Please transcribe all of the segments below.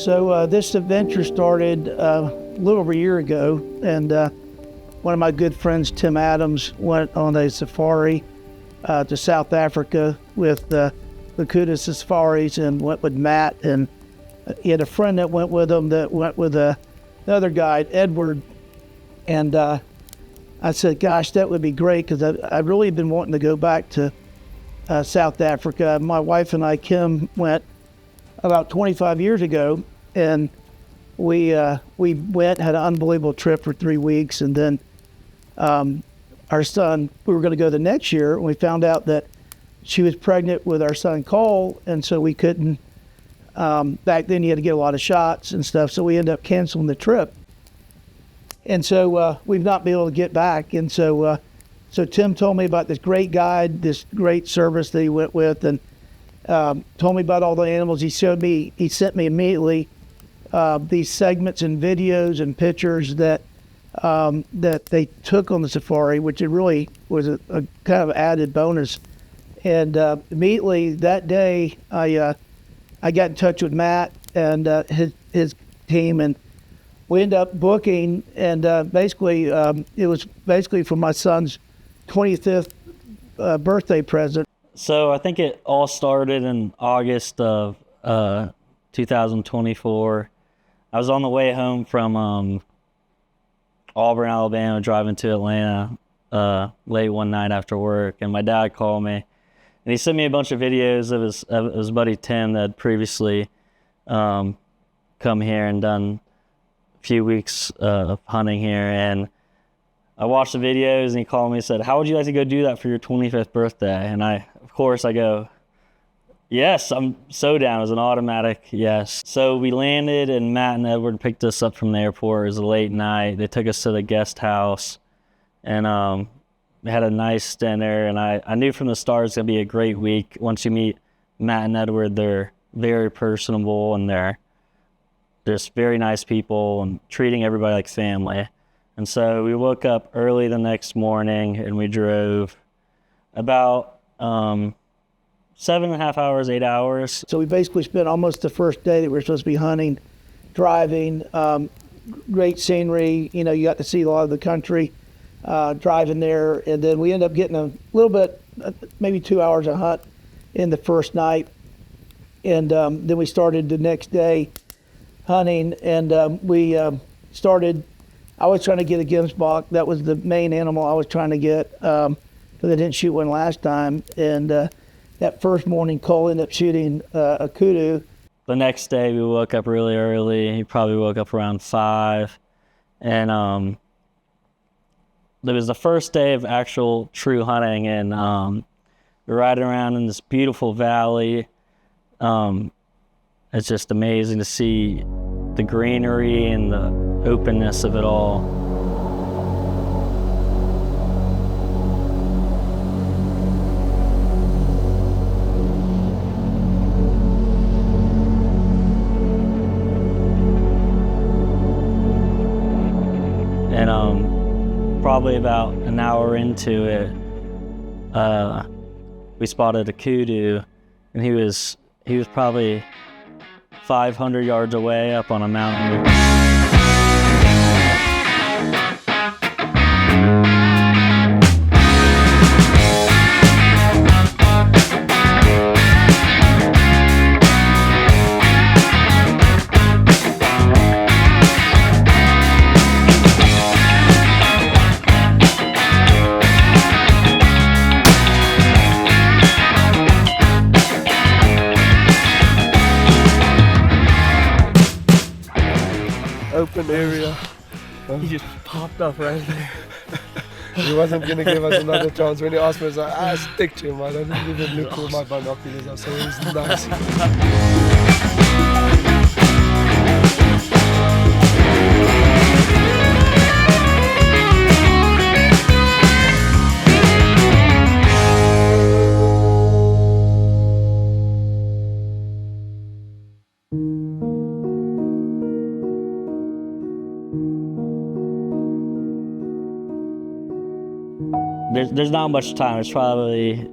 This adventure started a little over a year ago, and one of my good friends, Tim Adams, went on a safari to South Africa with the kudu safaris and went with Matt, and he had a friend that went with him that went with another guide, Edward, and I said, gosh, that would be great, because I've really been wanting to go back to South Africa. My wife and I, Kim, went about 25 years ago, and we went, had an unbelievable trip for 3 weeks, and then our son, we were going to go the next year, and we found out that she was pregnant with our son Cole, and so we couldn't, back then you had to get a lot of shots and stuff, so we ended up canceling the trip. And so we've not been able to get back, and so Tim told me about this great guide, this great service that he went with, and told me about all the animals. He sent me immediately these segments and videos and pictures that they took on the safari, which it really was a kind of added bonus. And immediately that day, I got in touch with Matt and his team, and we ended up booking. And basically, it was basically for my son's 25th birthday present. So I think it all started in August of 2024. I was on the way home from Auburn, Alabama, driving to Atlanta late one night after work, and my dad called me, and he sent me a bunch of videos of his buddy Tim that had previously come here and done a few weeks of hunting here. And I watched the videos, and he called me and said, "How would you like to go do that for your 25th birthday?" And of course I go, "Yes, I'm so down." It was an automatic yes. So we landed, and Matt and Edward picked us up from the airport. It was a late night. They took us to the guest house, and we had a nice dinner. And I knew from the start it's going to be a great week. Once you meet Matt and Edward, they're very personable, and they're just very nice people and treating everybody like family. And so we woke up early the next morning, and we drove about 7.5 hours, 8 hours. So we basically spent almost the first day that we were supposed to be hunting, driving, great scenery. You know, you got to see a lot of the country, driving there. And then we ended up getting a little bit, maybe 2 hours of hunt in the first night. And then we started the next day hunting, and we started, I was trying to get a gemsbok. That was the main animal I was trying to get, because I didn't shoot one last time. And that first morning, Cole ended up shooting a kudu. The next day, we woke up really early. He probably woke up around 5. And it was the first day of actual true hunting. And we're riding around in this beautiful valley. It's just amazing to see the greenery and the openness of it all. And probably about an hour into it, we spotted a kudu, and he was probably 500 yards away up on a mountain. Open area. He just popped up right there. He wasn't going to give us another chance. When he asked me, I was like, stick to him. I don't even look for my binoculars. So it was nice. There's not much time. There's probably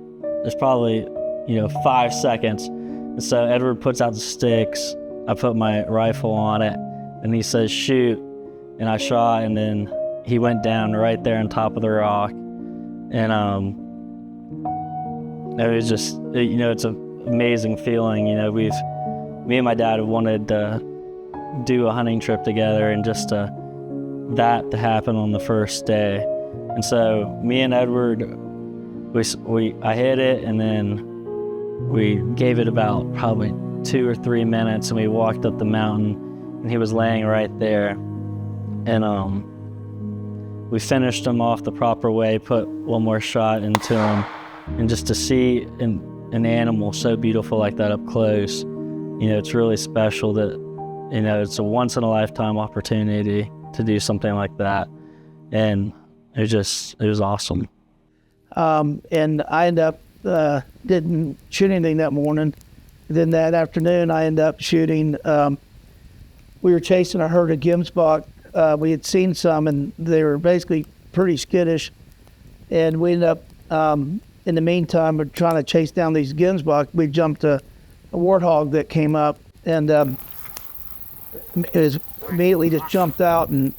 5 seconds. And so Edward puts out the sticks, I put my rifle on it, and he says, shoot. And I shot, and then he went down right there on top of the rock. And it was just, you know, it's an amazing feeling. You know, me and my dad have wanted to do a hunting trip together, and just that to happen on the first day. And so me and Edward, I hit it, and then we gave it about probably 2 or 3 minutes, and we walked up the mountain, and he was laying right there. And we finished him off the proper way, put one more shot into him, and just to see an animal so beautiful like that up close, you know, it's really special. That, you know, it's a once in a lifetime opportunity to do something like that, and it was awesome. And I ended up didn't shoot anything that morning. Then that afternoon, I ended up shooting. We were chasing a herd of gemsbok. We had seen some, and they were basically pretty skittish. And we ended up, in the meantime, we're trying to chase down these gemsbok. We jumped a warthog that came up, and it was immediately just jumped out, and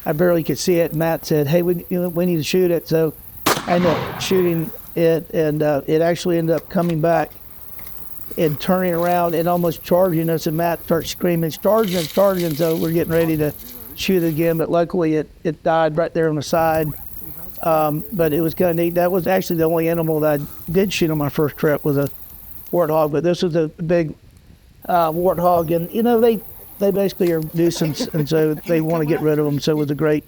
I barely could see it. Matt said, "Hey, we need to shoot it." So I ended up shooting it, and it actually ended up coming back and turning around and almost charging us. And Matt starts screaming, "Charging, charging!" So we're getting ready to shoot it again, but luckily it died right there on the side. But it was kind of neat. That was actually the only animal that I did shoot on my first trip, was a warthog. But this was a big warthog, and you know, they basically are nuisance, and so they want to get rid of them. So it was a great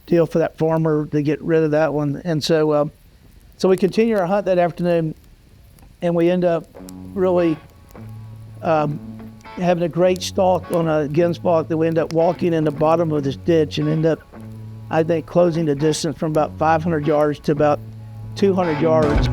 deal for that farmer to get rid of that one. And so so we continued our hunt that afternoon, and we end up really having a great stalk on a gemsbok that we end up walking in the bottom of this ditch, and end up, I think, closing the distance from about 500 yards to about 200 yards.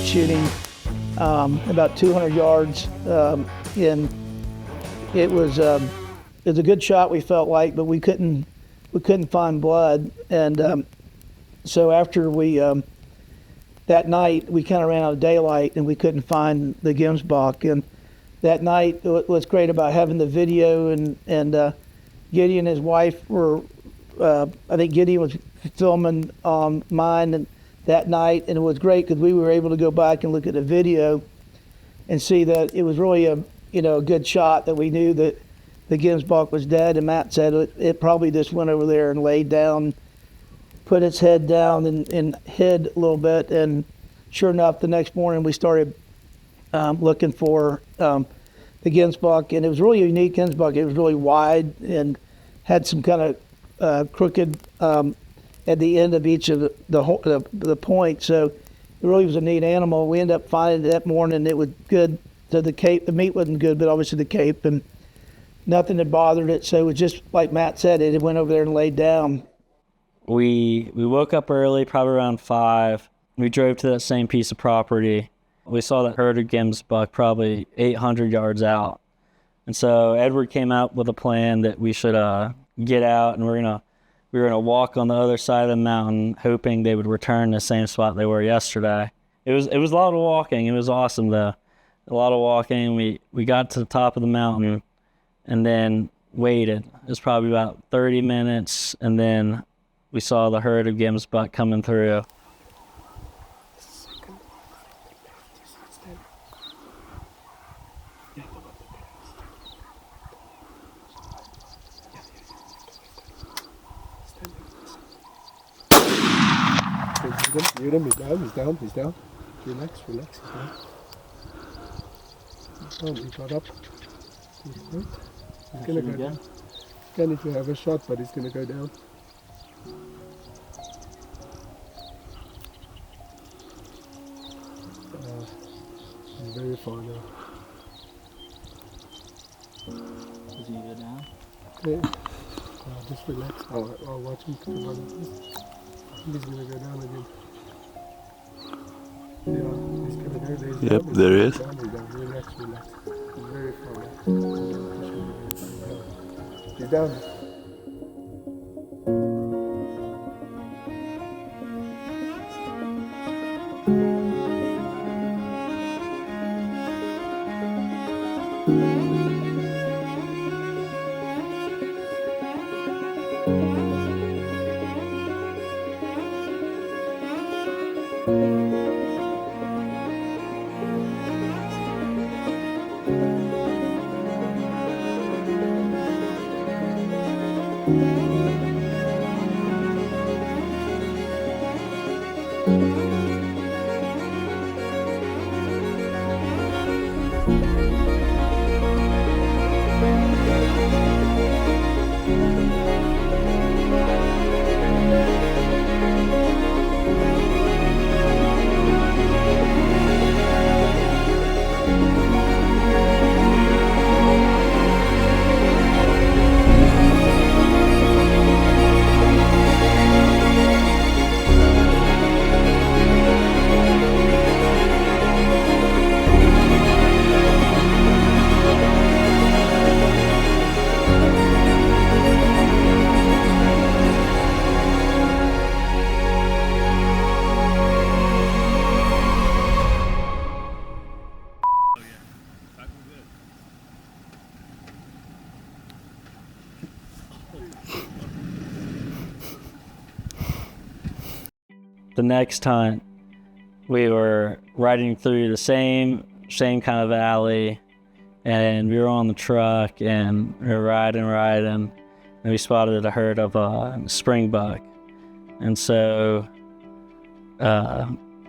Shooting about 200 yards, and it was a good shot, we felt like, but we couldn't find blood. And so after we that night, we kind of ran out of daylight, and we couldn't find the gemsbok. And that night, what's great about having the video, and Gideon and his wife were, I think Gideon was filming on mine, and that night, and it was great because we were able to go back and look at the video and see that it was really a good shot, that we knew that the gemsbok was dead. And Matt said it probably just went over there and laid down, put its head down, and hid a little bit. And sure enough, the next morning we started looking for the gemsbok, and it was really a unique gemsbok. It was really wide and had some kind of crooked at the end of each of the points. So it really was a neat animal. We ended up finding it that morning. It was good. So the cape, the meat wasn't good, but obviously the cape, and nothing had bothered it. So it was just like Matt said, it went over there and laid down. We woke up early, probably around 5. We drove to that same piece of property. We saw that herd of gemsbok probably 800 yards out. And so Edward came out with a plan that we should get out, and we were gonna walk on the other side of the mountain, hoping they would return the same spot they were yesterday. It was a lot of walking. It was awesome though. A lot of walking. We got to the top of the mountain and then waited. It was probably about 30 minutes, and then we saw the herd of gemsbok coming through. He's down. Relax, he's down. He got up. He's gonna go down. Can if you have a shot, but it's gonna go down. He's very far now. Is he go down? Okay. Just relax. I'll watch him to the bottom. I think he's gonna go down again. Yeah, he's gonna go there. Yep, there he is. Down, he's down. Relax, relax. He's very far now. He's down. The next hunt, we were riding through the same kind of valley, and we were on the truck, and we were riding, and we spotted a herd of Springbok. And so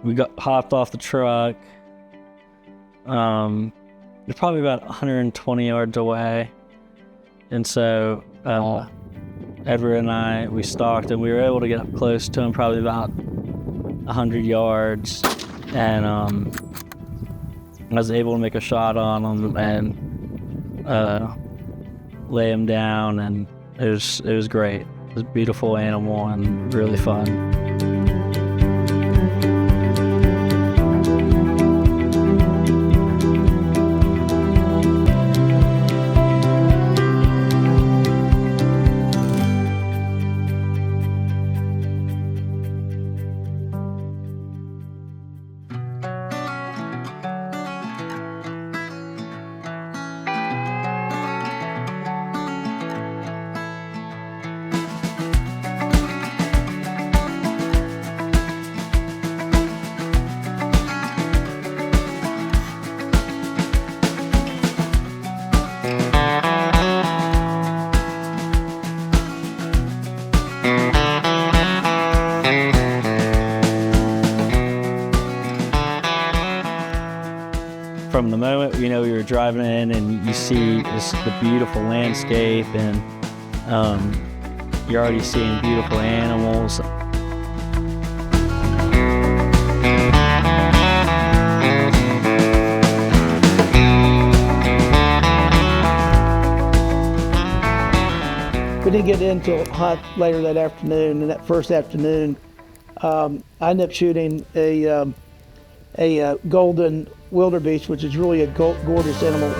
we hopped off the truck. We're probably about 120 yards away, and so Edward and I, we stalked, and we were able to get up close to him, probably about 100 yards, and I was able to make a shot on him and lay him down, and it was great. It was a beautiful animal and really fun. From the moment we were driving in, and you see the beautiful landscape, and you're already seeing beautiful animals. We didn't get into hunt later that afternoon, and that first afternoon, I ended up shooting a golden wildebeest, which is really a gorgeous animal.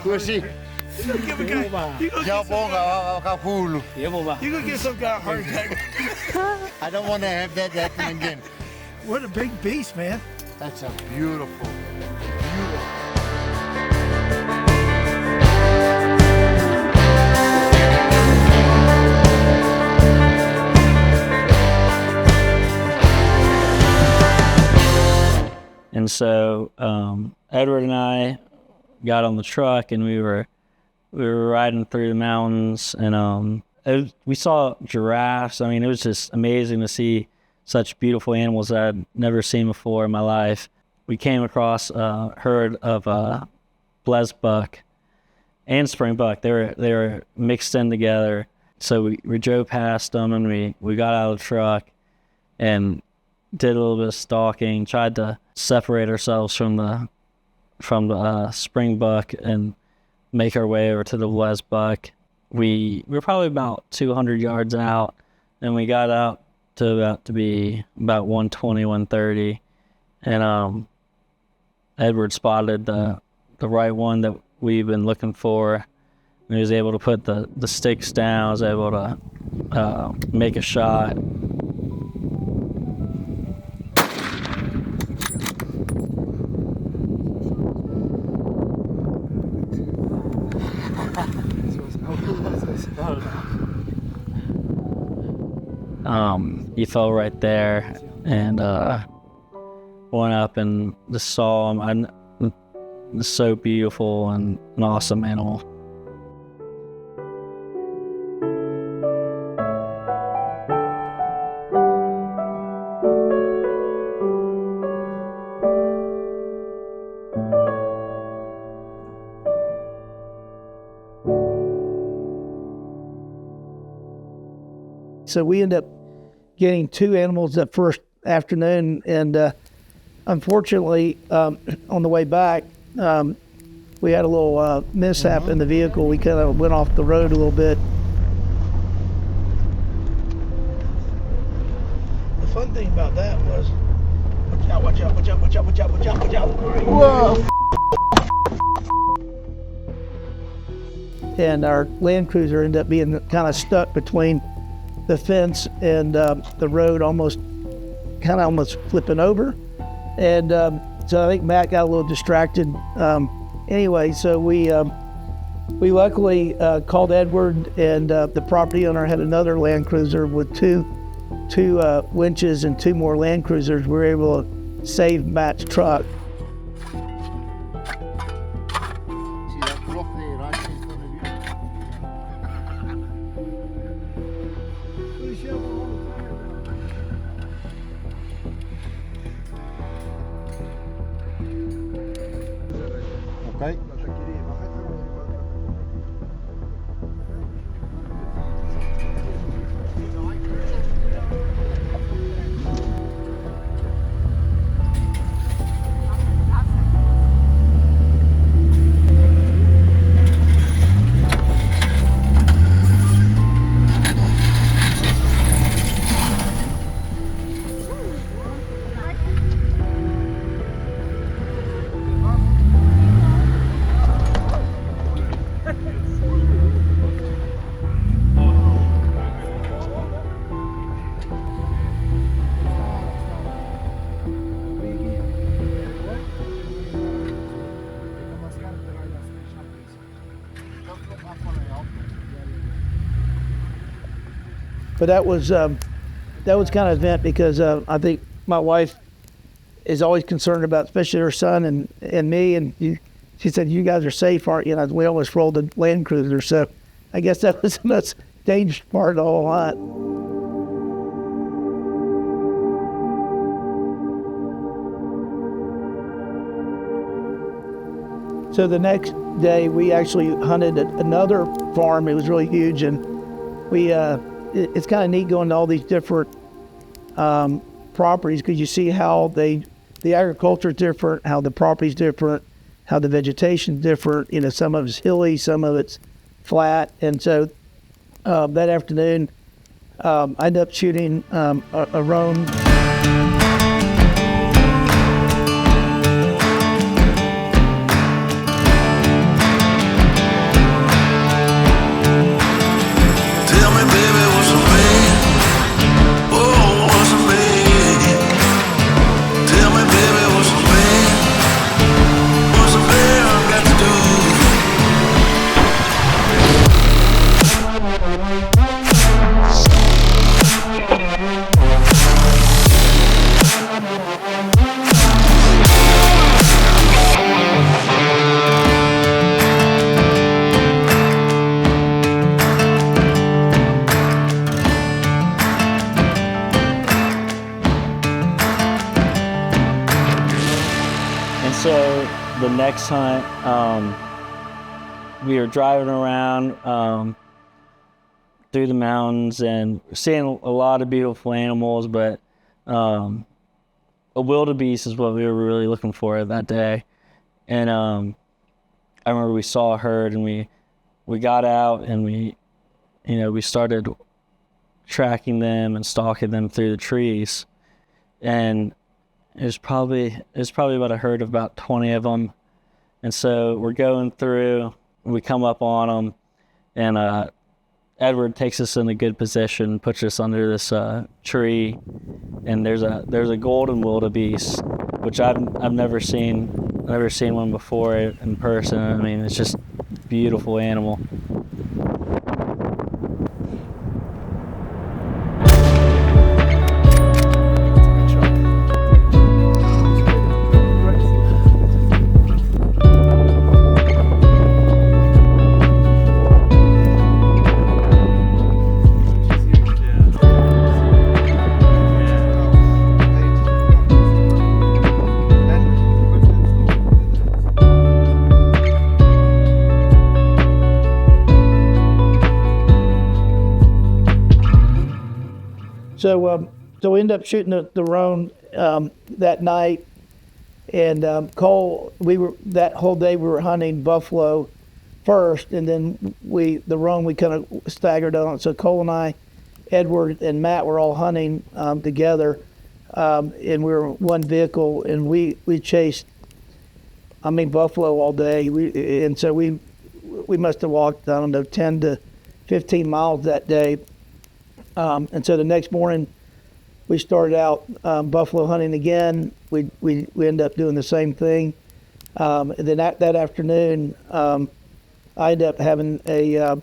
Kusi. Likhulu. You're gonna get some guy a heart attack. I don't want to have that happen again. What a big beast, man. That's a beautiful. And so Edward and I got on the truck, and we were riding through the mountains, and we saw giraffes. I mean, it was just amazing to see such beautiful animals that I'd never seen before in my life. We came across a herd of blesbok and Springbok. They were mixed in together. So we drove past them, and we got out of the truck and did a little bit of stalking, tried to separate ourselves from the Springbok and make our way over to the blesbok. We were probably about 200 yards out, and we got out to be about 120, 130, and Edward spotted the right one that we've been looking for, and he was able to put the sticks down, was able to make a shot. He fell right there, and went up and just saw him. It's so beautiful and an awesome animal. So we ended up getting 2 animals that first afternoon, and unfortunately, on the way back, we had a little mishap in the vehicle. We kind of went off the road a little bit. The fun thing about that was, watch out, watch out, watch out, watch out, watch out, watch out, watch out. Whoa! And our Land Cruiser ended up being kind of stuck between the fence and the road, almost flipping over. And so I think Matt got a little distracted. Anyway, so we luckily called Edward, and the property owner had another Land Cruiser with two winches and 2 more Land Cruisers. We were able to save Matt's truck. Okay. But that was kind of event because I think my wife is always concerned about, especially her son and me. And she said, "You guys are safe, aren't you?" And we almost rolled the Land Cruiser. So I guess that was the most dangerous part of the whole hunt. So the next day, we actually hunted another farm. It was really huge, and we. It's kind of neat going to all these different properties, because you see how the agriculture is different, how the property is different, how the vegetation is different. You know, some of it's hilly, some of it's flat. And so that afternoon, I ended up shooting a roan. So the next hunt, we were driving around through the mountains and seeing a lot of beautiful animals, but a wildebeest is what we were really looking for that day. And I remember we saw a herd, and we got out, and we started tracking them and stalking them through the trees. And it was probably about a herd of about 20 of them. And so we're going through, we come up on them, and Edward takes us in a good position, puts us under this tree, and there's a golden wildebeest, which I've never seen one before in person. I mean, it's just a beautiful animal. So we ended up shooting the roan that night, and Cole, that whole day we were hunting buffalo first, and then the roan we kind of staggered on. So Cole and I, Edward and Matt were all hunting together, and we were in one vehicle, and we chased, buffalo all day. So we must have walked, 10 to 15 miles that day. And so the next morning, we started out buffalo hunting again. We ended up doing the same thing. And then that afternoon, I ended up having an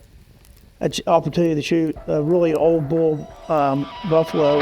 opportunity to shoot a really old bull buffalo.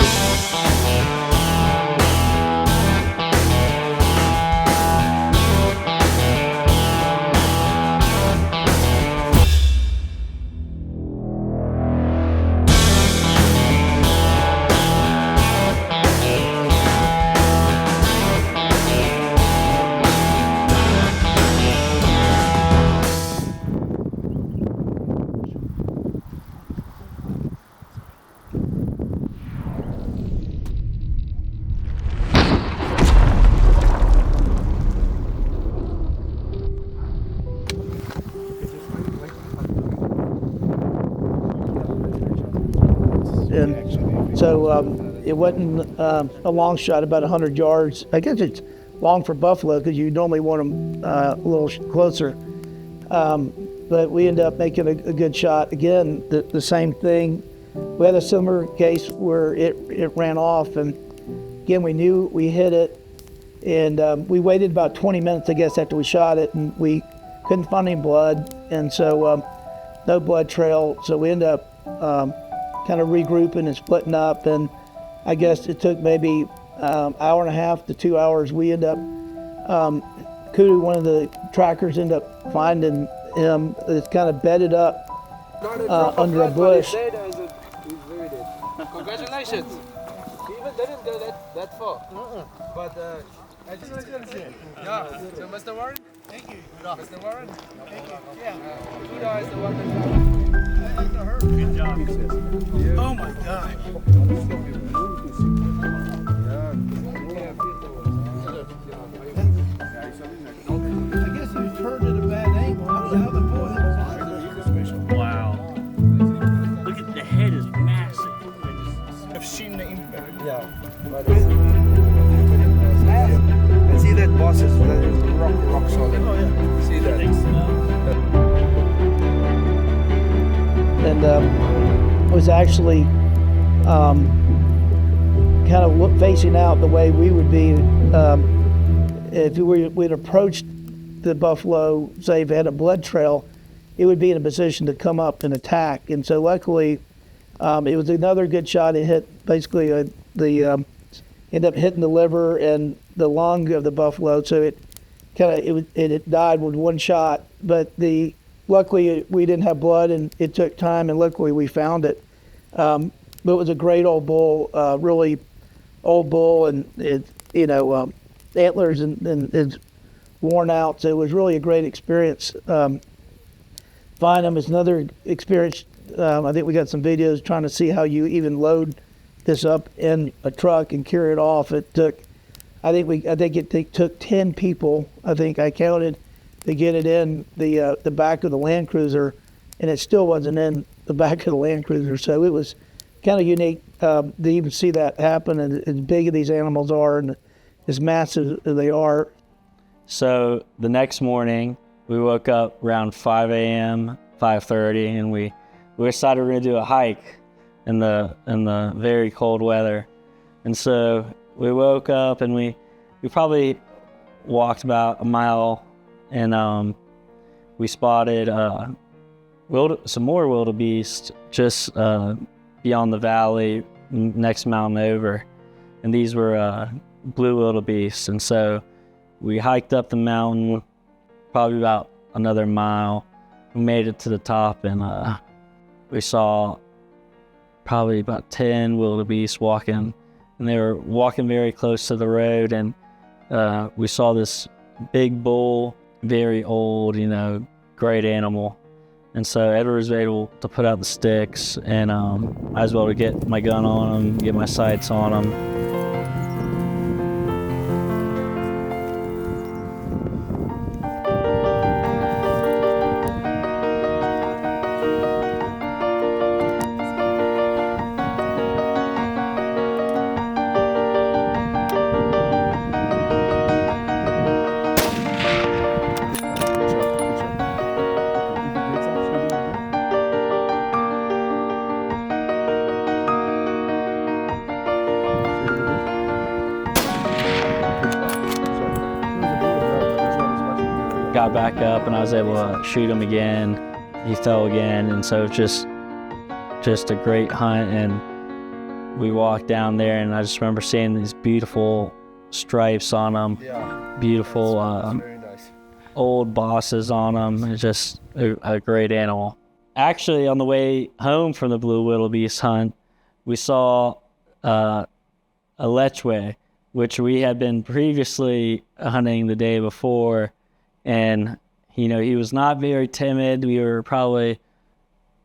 And so it wasn't a long shot, about 100 yards. I guess it's long for buffalo because you normally want them a little closer. But we ended up making a good shot. Again, the same thing. We had a similar case where it ran off, and again, we knew we hit it. And we waited about 20 minutes, I guess, after we shot it, and we couldn't find any blood. And so no blood trail. So we ended up kind of regrouping and splitting up, and I guess it took maybe hour and a half to 2 hours. We end up, Kudu, one of the trackers, ended up finding him. It's kind of bedded up under a bush. Congratulations. He even didn't go that far. But I just yeah. So Mr. Warren, thank you. Mr. Warren, thank you. Yeah. Kudu is the one that good job. Oh my God. I guess he turned at a bad angle. Wow. Look at the head is massive. I've seen the impact. Yeah. And see that boss is rock solid. Oh yeah. See that? And it was actually kind of facing out the way we would be if we'd approached the buffalo, say if it had a blood trail, it would be in a position to come up and attack. And so luckily, it was another good shot. It hit basically ended up hitting the liver and the lung of the buffalo. So it died with one shot. But luckily we didn't have blood, and it took time, and luckily we found it. But it was a great old bull, really old bull, and antlers and his worn out. So it was really a great experience. Find them is another experience. I think we got some videos trying to see how you even load this up in a truck and carry it off. It took, I think it took 10 people, I think I counted, to get it in the back of the Land Cruiser, and it still wasn't in the back of the Land Cruiser. So it was kind of unique to even see that happen, and as big as these animals are and as massive as they are. So the next morning, we woke up around 5 a.m., 5:30, and we decided we were gonna do a hike in the very cold weather. And so we woke up and we probably walked about a mile, and we spotted some more wildebeest just beyond the valley, next mountain over. And these were blue wildebeest. And so we hiked up the mountain, probably about another mile. We made it to the top, and we saw probably about 10 wildebeest walking, and they were walking very close to the road. And we saw this big bull, very old, great animal. And so Edward was able to put out the sticks, and I was able to get my gun on him, get my sights on him. Got back up, and I was able to shoot him again. He fell again, and so just a great hunt. And we walked down there, and I just remember seeing these beautiful stripes on them, beautiful Very nice. old bosses on them. It's just a great animal. Actually, on the way home from the blue wildebeest hunt, we saw a lechwe, which we had been previously hunting the day before. And, he was not very timid. We were probably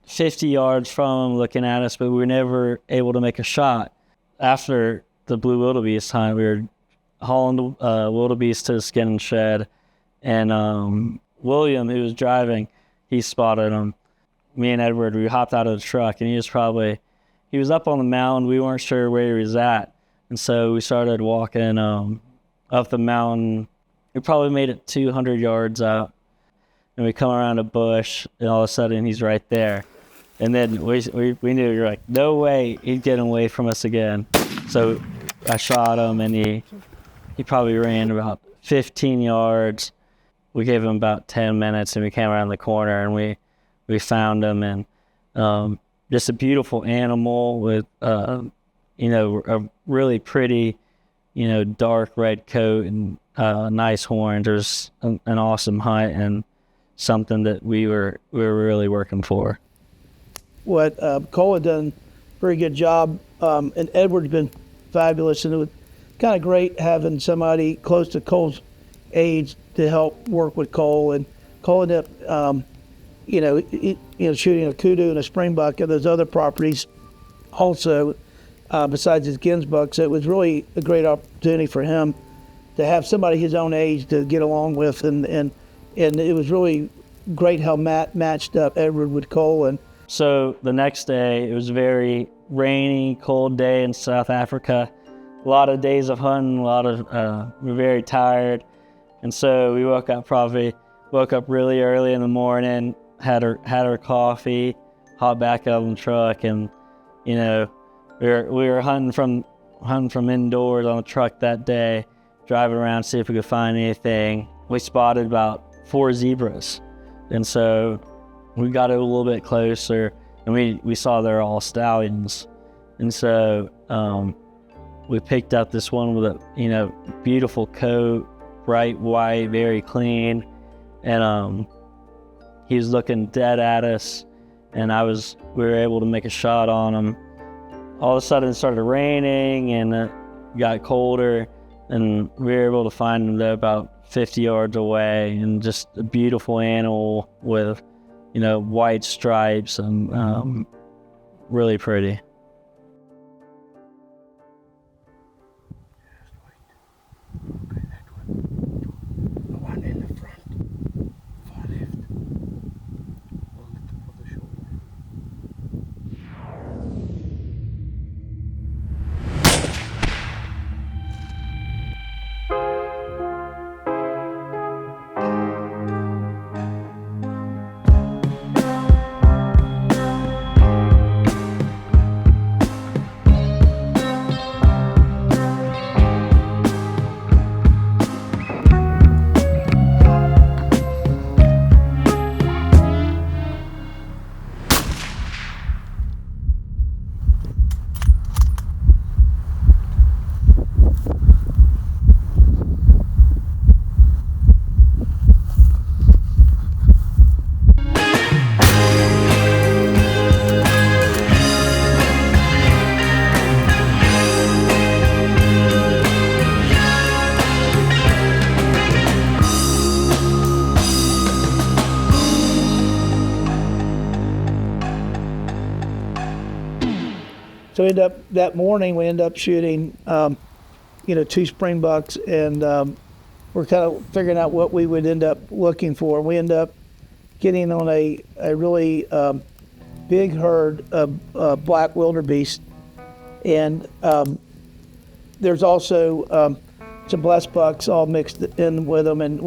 50 yards from him looking at us, but we were never able to make a shot. After the blue wildebeest hunt, we were hauling the wildebeest to the skin and shed. And William, who was driving, he spotted him. Me and Edward, we hopped out of the truck, and he was up on the mountain. We weren't sure where he was at. And so we started walking up the mountain. We probably made it 200 yards out, and we come around a bush, and all of a sudden he's right there. And then we knew, we were like, no way he's getting away from us again. So I shot him, and he probably ran about 15 yards. We gave him about 10 minutes, and we came around the corner, and we found him. And just a beautiful animal with a really pretty, dark red coat and nice horns. It was an awesome hunt, and something that we were really working for. What Cole had done a very good job, and Edward's been fabulous, and it was kind of great having somebody close to Cole's age to help work with Cole. And Cole ended up shooting a kudu and a Springbok and those other properties also, besides his gemsbok. So it was really a great opportunity for him to have somebody his own age to get along with, and it was really great how Matt matched up Edward with Cole. And so the next day, it was a very rainy, cold day in South Africa. A lot of days of hunting, we were very tired. And so we woke up really early in the morning, had our coffee, hopped back out of the truck, and we were hunting from indoors on the truck that day, driving around, see if we could find anything. We spotted about 4 zebras. And so we got a little bit closer, and we saw they're all stallions. And so we picked up this one with a beautiful coat, bright white, very clean. And he was looking dead at us, and we were able to make a shot on him. All of a sudden it started raining, and it got colder. and we were able to find him there about 50 yards away, and just a beautiful animal with, white stripes and really pretty. So that morning we end up shooting, 2 Springboks, and we're kind of figuring out what we would end up looking for. We end up getting on a really big herd of black wildebeest, and there's also some blesboks all mixed in with them. And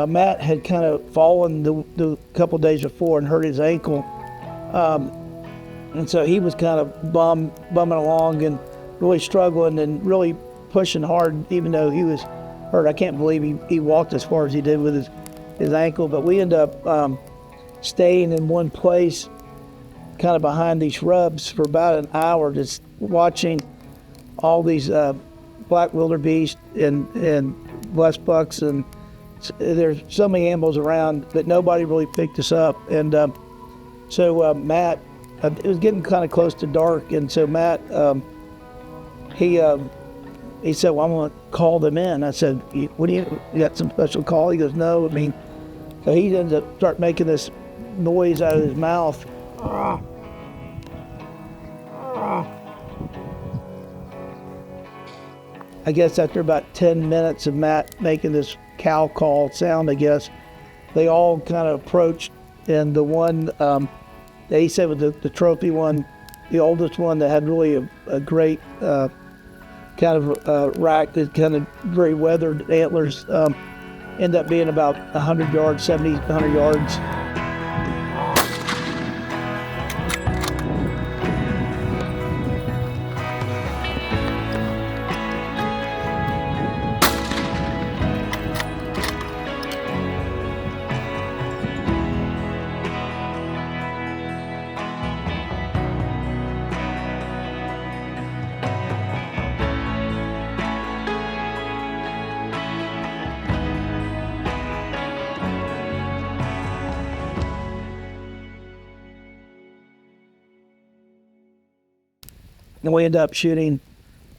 Matt had kind of fallen the couple days before and hurt his ankle. And so he was kind of bumming along and really struggling and really pushing hard, even though he was hurt. I can't believe he walked as far as he did with his ankle. But we ended up staying in one place, kind of behind these shrubs, for about an hour, just watching all these black wildebeest and blesboks. And there's so many animals around, but nobody really picked us up. And so Matt, it was getting kind of close to dark, and so Matt, he said, "Well, I'm going to call them in." I said, "What do you got some special call?" He goes, "No, I mean," so he ends up start making this noise out of his mouth. I guess after about 10 minutes of Matt making this cow call sound, I guess they all kind of approached, and the one that he said was the trophy one, the oldest one that had really a great kind of rack, that kind of very weathered antlers, ended up being about 100 yards, 70, 100 yards. And we end up shooting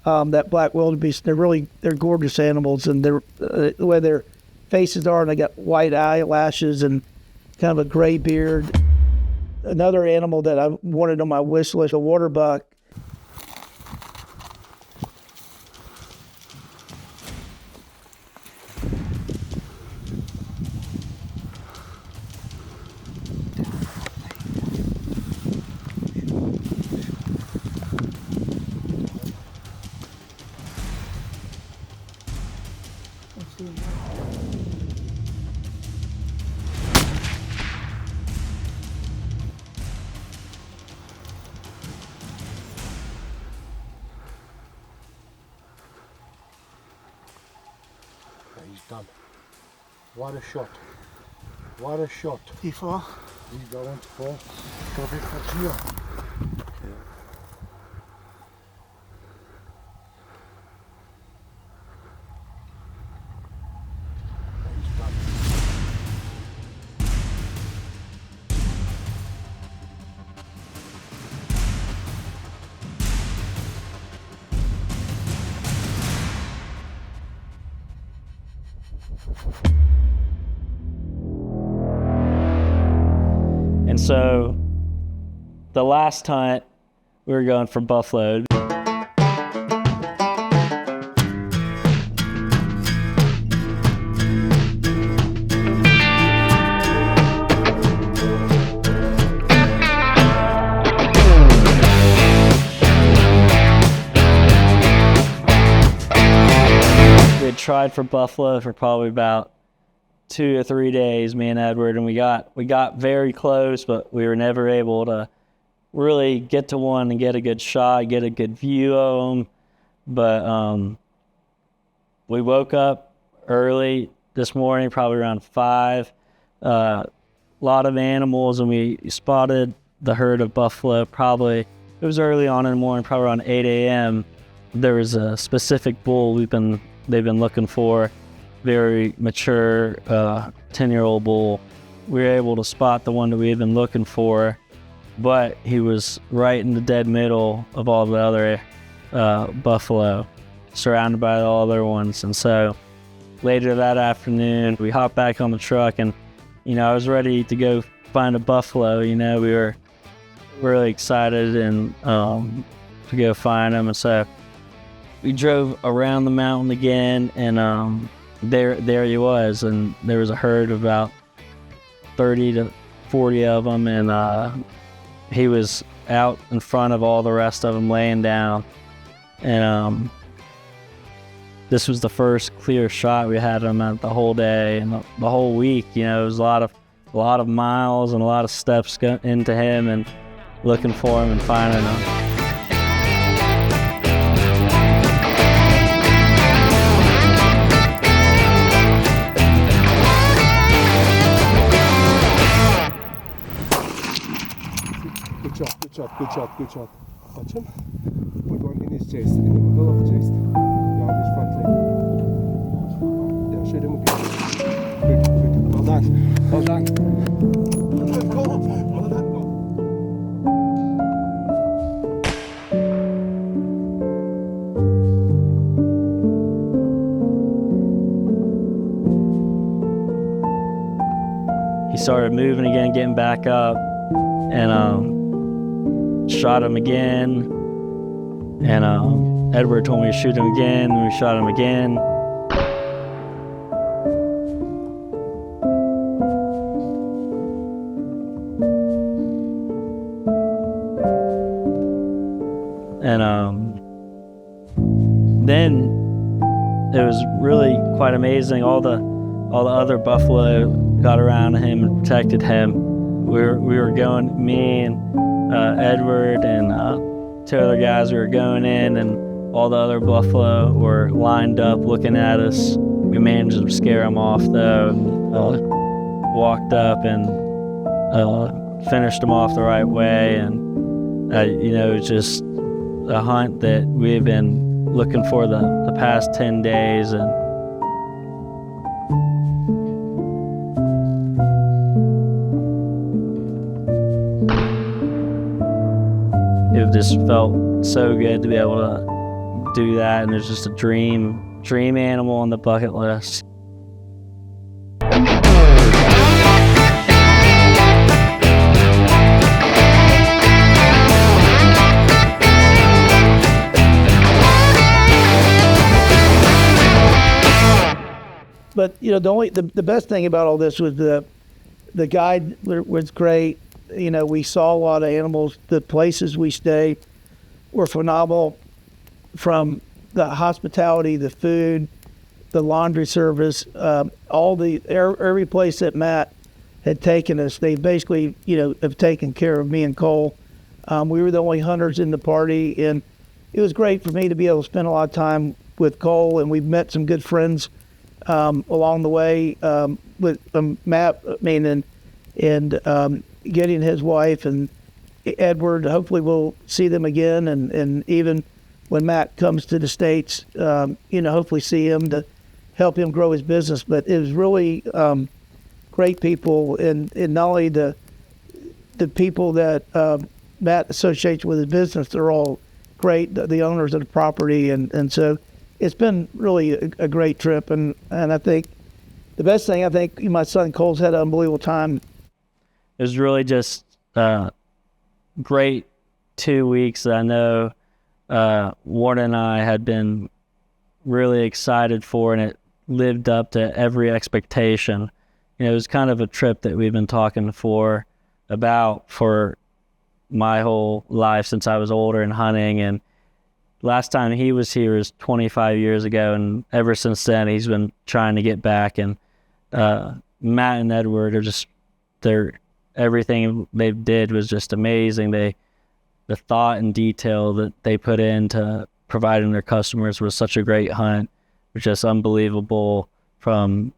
that black wildebeest. They're gorgeous animals, and the way their faces are, and they got white eyelashes and kind of a gray beard. Another animal that I wanted on my wish list, a waterbuck. He's done. What a shot. What a shot. Die fall. He's going to fall. Trap ik wat hier. He's done. So the last hunt, we were going for buffalo. We had tried for buffalo for probably about 2 or 3 days, me and Edward, and we got very close, but we were never able to really get to one and get a good shot, get a good view of them. But we woke up early this morning, probably around 5. A lot of animals, and we spotted the herd of buffalo. Probably it was early on in the morning, probably around 8 a.m. There was a specific bull they've been looking for. Very mature 10-year-old bull. We were able to spot the one that we had been looking for, but he was right in the dead middle of all the other buffalo, surrounded by all the other ones. And so later that afternoon, we hopped back on the truck, and I was ready to go find a buffalo. We were really excited and to go find him. And so we drove around the mountain again, and there he was, and there was a herd of about 30 to 40 of them, and he was out in front of all the rest of them laying down. And this was the first clear shot we had him at the whole day and the whole week. It was a lot of miles and a lot of steps into him and looking for him and finding him. Good shot. Watch him. Put one in his chest, in the middle of the chest, down his front leg. Yeah, shoot him again. Good. Well done. Well done. He started moving again, getting back up, and shot him again, and Edward told me to shoot him again, and we shot him again. And then it was really quite amazing. All the other buffalo got around him and protected him. We were going, me and Edward and 2 other guys were going in, and all the other buffalo were lined up looking at us. We managed to scare them off though, and walked up and finished them off the right way. And it was just a hunt that we've been looking for the past 10 days. And it just felt so good to be able to do that, and it's just a dream animal on the bucket list. But the best thing about all this was the guide was great. We saw a lot of animals. The places we stayed were phenomenal, from the hospitality, the food, the laundry service, every place that Matt had taken us. They basically, have taken care of me and Cole. We were the only hunters in the party, and it was great for me to be able to spend a lot of time with Cole, and we've met some good friends along the way with Matt, and getting his wife and Edward. Hopefully we'll see them again, and even when Matt comes to the States, hopefully see him to help him grow his business. But it was really great people, and not only the people that Matt associates with his business, they're all great, the owners of the property, and so it's been really a great trip. And I think the best thing, my son Cole's had an unbelievable time. It was really just great 2 weeks that I know Warren and I had been really excited for, and it lived up to every expectation. It was kind of a trip that we've been talking about for my whole life since I was older and hunting. And last time he was here was 25 years ago, and ever since then he's been trying to get back. And Matt and Edward are just, everything they did was just amazing. The thought and detail that they put into providing their customers was such a great hunt. It was just unbelievable, from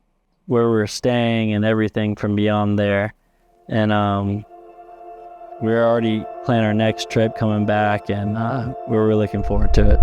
where we were staying and everything from beyond there. And we're already planning our next trip coming back, and we're really looking forward to it.